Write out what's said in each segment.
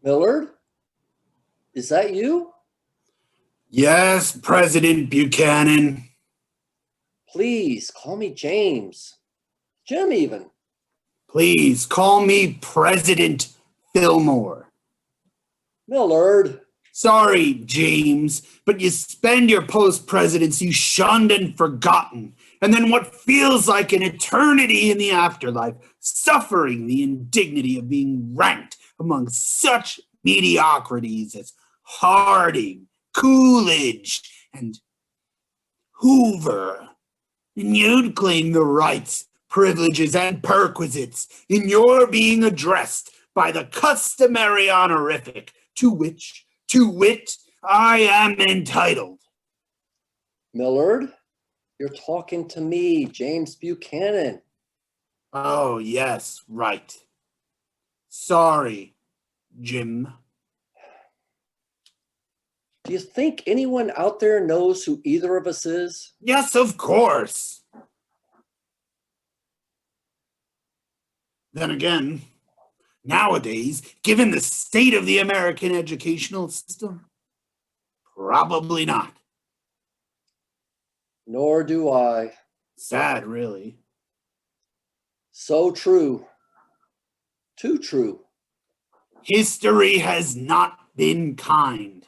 Millard, is that you? Yes, President Buchanan. Please call me James. Jim, even. Please call me President Fillmore. Millard. Sorry, James, but you spend your post-presidency shunned and forgotten, and then what feels like an eternity in the afterlife, suffering the indignity of being ranked among such mediocrities as Harding, Coolidge, and Hoover. And you'd claim the rights, privileges, and perquisites in your being addressed by the customary honorific to wit, I am entitled. Millard, you're talking to me, James Buchanan. Oh, yes, right. Sorry, Jim. Do you think anyone out there knows who either of us is? Yes, of course. Then again, nowadays, given the state of the American educational system, probably not. Nor do I. Sad, really. So true. Too true. History has not been kind.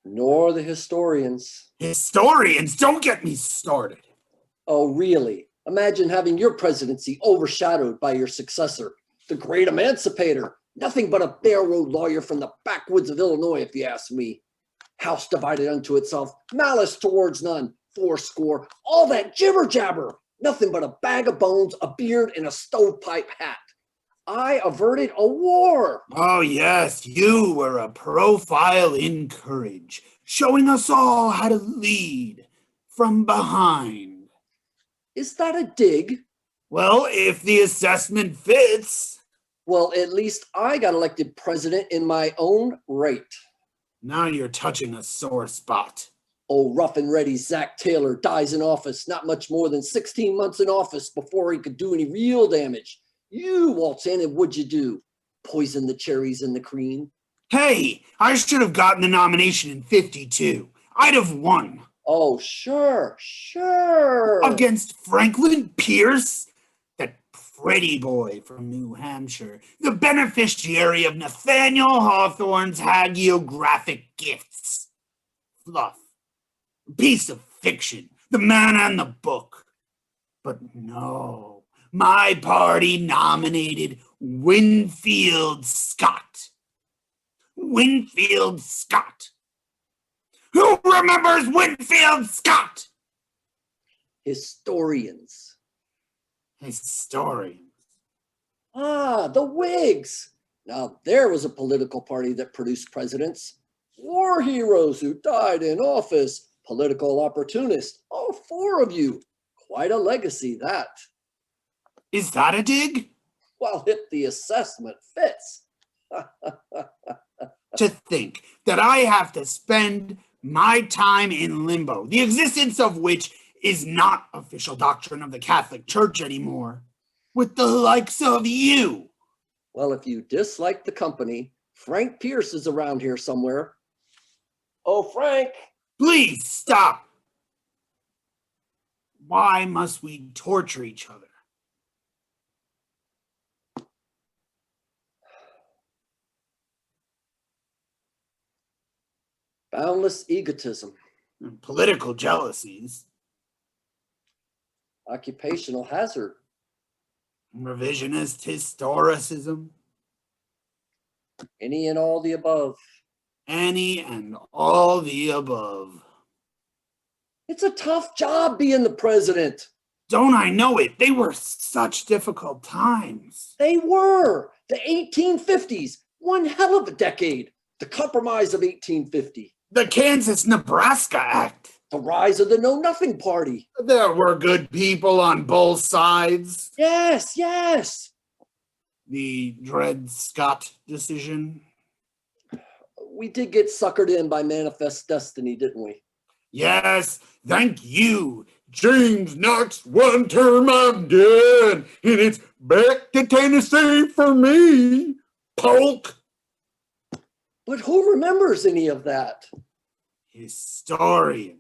Nor the historians. Historians, don't get me started. Oh, really? Imagine having your presidency overshadowed by your successor, the great emancipator. Nothing but a bare road lawyer from the backwoods of Illinois, if you ask me. House divided unto itself, malice towards none, fourscore, all that jibber jabber. Nothing but a bag of bones, a beard, and a stovepipe hat. I averted a war. Oh, yes, you were a profile in courage, showing us all how to lead from behind. Is that a dig? Well, if the assessment fits. Well, at least I got elected president in my own right. Now you're touching a sore spot. Old rough and ready Zach Taylor dies in office, not much more than 16 months in office before he could do any real damage. You waltz in and what'd you do? Poison the cherries in the cream? Hey, I should have gotten the nomination in 52. I'd have won. Oh, sure. Against Franklin Pierce? That pretty boy from New Hampshire, the beneficiary of Nathaniel Hawthorne's hagiographic gifts. Fluff. A piece of fiction. The man and the book. But no, my party nominated Winfield Scott. Winfield Scott. Who remembers Winfield Scott? Historians. Historians. Ah, the Whigs. Now there was a political party that produced presidents. War heroes who died in office. Political opportunists. All four of you. Quite a legacy, that. Is that a dig? Well, if the assessment fits. To think that I have to spend my time in limbo, the existence of which is not official doctrine of the Catholic Church anymore, with the likes of you. Well, if you dislike the company, Frank Pierce is around here somewhere. Oh, Frank. Please stop. Why must we torture each other? Boundless egotism. And political jealousies. Occupational hazard. Revisionist historicism. Any and all the above. Any and all the above. It's a tough job being the president. Don't I know it? They were such difficult times. They were. The 1850s. One hell of a decade. The Compromise of 1850. The Kansas-Nebraska Act. The rise of the Know-Nothing Party. There were good people on both sides. Yes. The Dred Scott decision. We did get suckered in by Manifest Destiny, didn't we? Yes, thank you. James Knox, one term I'm dead, and it's back to Tennessee for me. Polk? But who remembers any of that? Historians.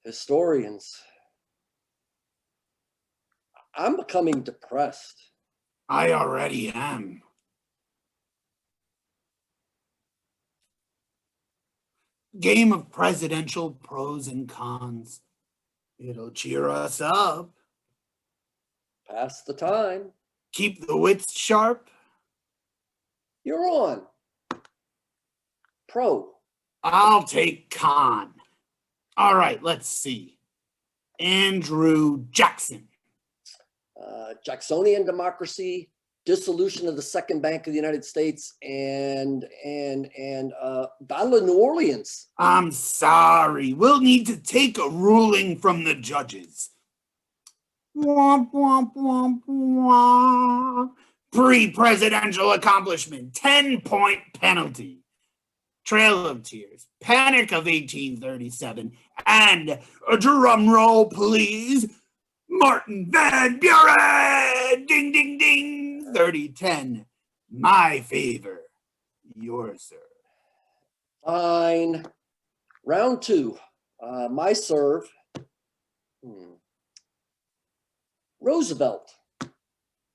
Historians. I'm becoming depressed. I already am. Game of presidential pros and cons. It'll cheer us up. Pass the time. Keep the wits sharp. You're on. Pro. I'll take con. All right, let's see. Andrew Jackson. Jacksonian democracy, dissolution of the Second Bank of the United States, and Battle of New Orleans. I'm sorry. We'll need to take a ruling from the judges. Womp, womp, womp, womp. Pre-presidential accomplishment, 10-point penalty. Trail of Tears, Panic of 1837, and a drum roll, please. Martin Van Buren! Ding, ding, ding! 3010. My favor. Yours, sir. Fine. Round two. My serve. Roosevelt.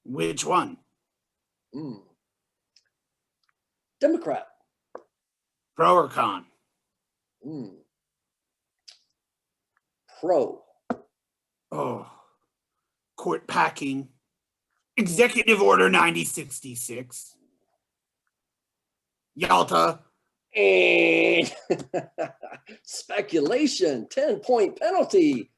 Which one? Democrat. Pro or con? Pro. Oh. Court packing. Executive Order 9066. Yalta. And speculation, 10-point penalty.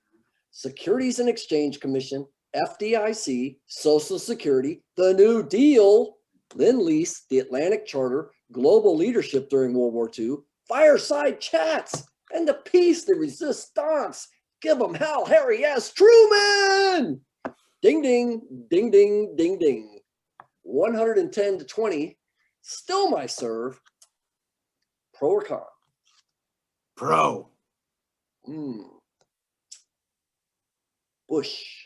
Securities and Exchange Commission, FDIC, Social Security, the New Deal, Lend-Lease, the Atlantic Charter, global leadership during World War II, fireside chats, and the peace, the resistance. Give them hell, Harry S. Truman! Ding, ding, ding, ding, ding, ding. 110 to 20. Still my serve. Pro or con? Pro. Bush.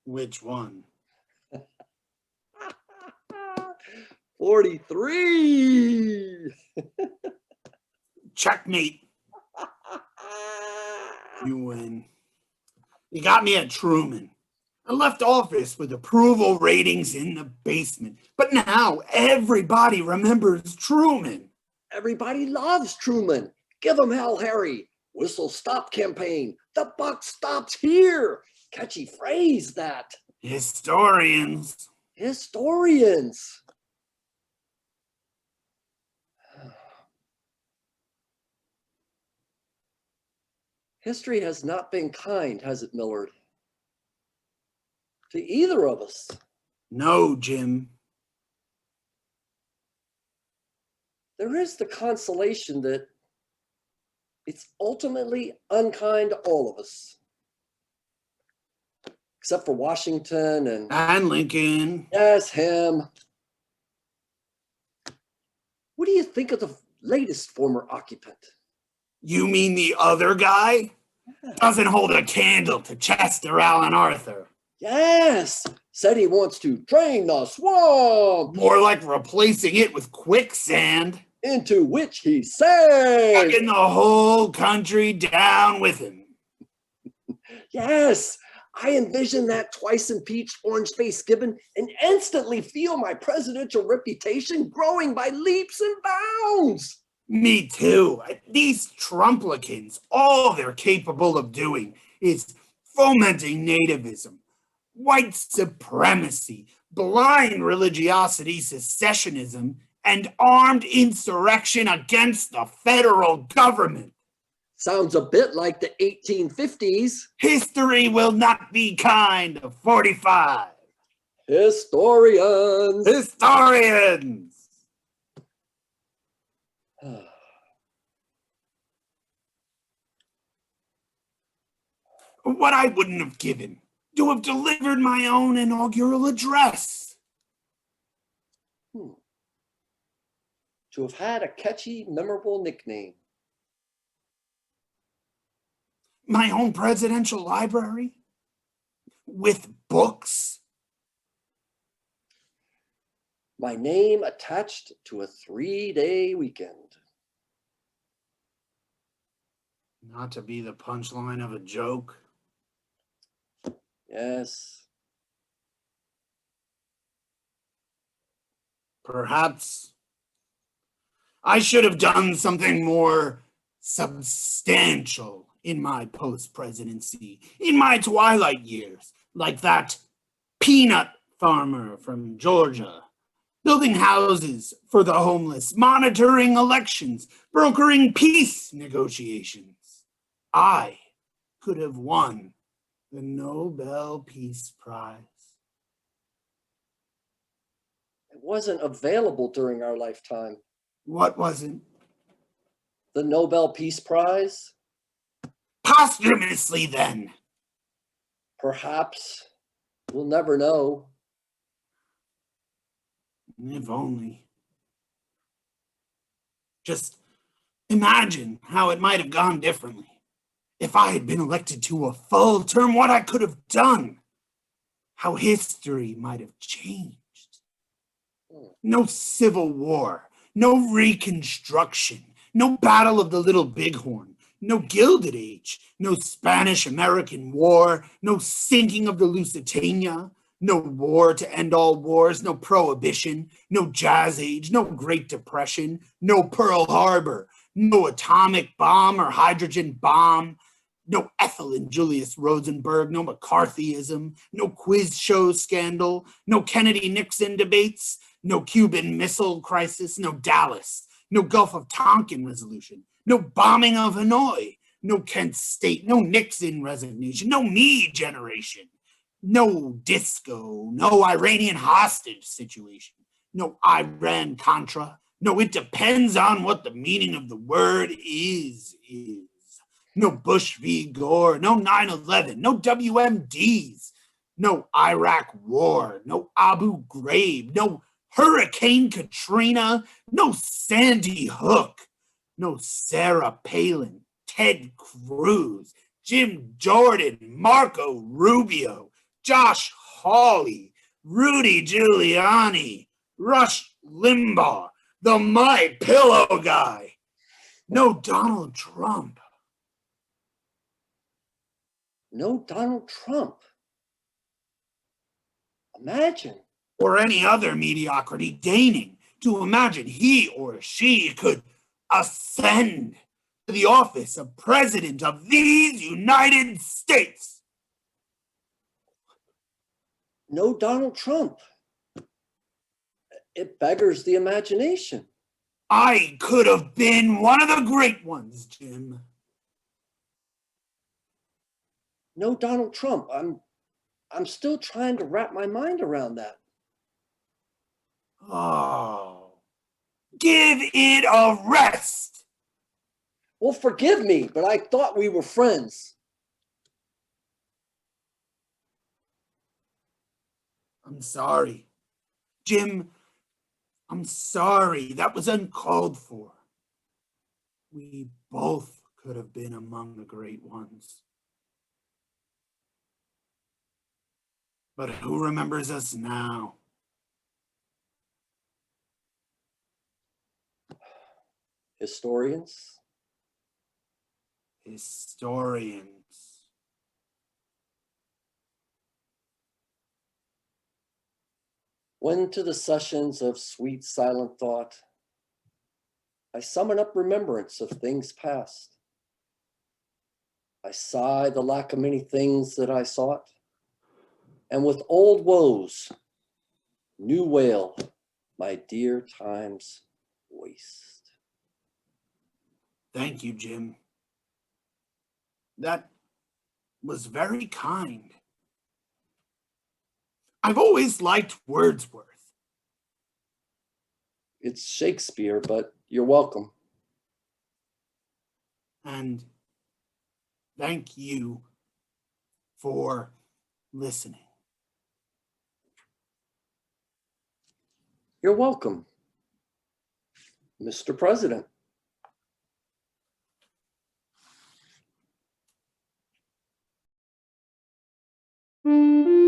Which one? 43. Checkmate. You win. You got me at Truman. I left office with approval ratings in the basement. But now everybody remembers Truman. Everybody loves Truman. Give him hell, Harry. Whistle stop campaign. The buck stops here. Catchy phrase that. Historians. Historians. History has not been kind, has it, Millard? To either of us. No, Jim. There is the consolation that it's ultimately unkind to all of us. Except for Washington and Lincoln. Yes, him. What do you think of the latest former occupant? You mean the other guy? Doesn't hold a candle to Chester Alan Arthur. Yes, said he wants to drain the swamp. More like replacing it with quicksand. Into which he sank. Sucking the whole country down with him. Yes, I envision that twice impeached orange-faced Gibbon and instantly feel my presidential reputation growing by leaps and bounds. Me too. These Trumplicans, all they're capable of doing is fomenting nativism, white supremacy, blind religiosity, secessionism, and armed insurrection against the federal government. Sounds a bit like the 1850s. History will not be kind to 45. Historians. Historians. What I wouldn't have given to have delivered my own inaugural address. To have had a catchy, memorable nickname. my own presidential library with books. My name attached to a 3-day weekend. Not to be the punchline of a joke. Yes. Perhaps I should have done something more substantial in my post-presidency, in my twilight years, like that peanut farmer from Georgia, building houses for the homeless, monitoring elections, brokering peace negotiations. I could have won the Nobel Peace Prize. It wasn't available during our lifetime. What wasn't? The Nobel Peace Prize? Posthumously, then. Perhaps. We'll never know. If only. Just imagine how it might have gone differently. If I had been elected to a full term, what I could have done. How history might have changed. No civil war, no Reconstruction, no Battle of the Little Bighorn, no Gilded Age, no Spanish-American War, no sinking of the Lusitania, no war to end all wars, no Prohibition, no Jazz Age, no Great Depression, no Pearl Harbor, no atomic bomb or hydrogen bomb, no Ethel and Julius Rosenberg, no McCarthyism, no quiz show scandal, no Kennedy-Nixon debates, no Cuban Missile Crisis, no Dallas, no Gulf of Tonkin resolution, no bombing of Hanoi, no Kent State, no Nixon resignation, no me generation, no disco, no Iranian hostage situation, no Iran Contra, no it depends on what the meaning of the word is. No Bush v. Gore, no 9/11, no WMDs, no Iraq War, no Abu Ghraib, no Hurricane Katrina, no Sandy Hook, no Sarah Palin, Ted Cruz, Jim Jordan, Marco Rubio, Josh Hawley, Rudy Giuliani, Rush Limbaugh, the My Pillow guy, no Donald Trump. No Donald Trump. Imagine. Or any other mediocrity deigning to imagine he or she could ascend to the office of President of these United States. No Donald Trump. It beggars the imagination. I could have been one of the great ones, Jim. No Donald Trump. I'm still trying to wrap my mind around that. Oh, give it a rest. Well, forgive me, but I thought we were friends. I'm sorry. Jim, I'm sorry. That was uncalled for. We both could have been among the great ones. But who remembers us now? Historians. Historians. When to the sessions of sweet silent thought, I summon up remembrance of things past. I sigh the lack of many things that I sought, and with old woes, new wail my dear time's waste. Thank you, Jim. That was very kind. I've always liked Wordsworth. It's Shakespeare, but you're welcome. And thank you for listening. You're welcome, Mr. President. you.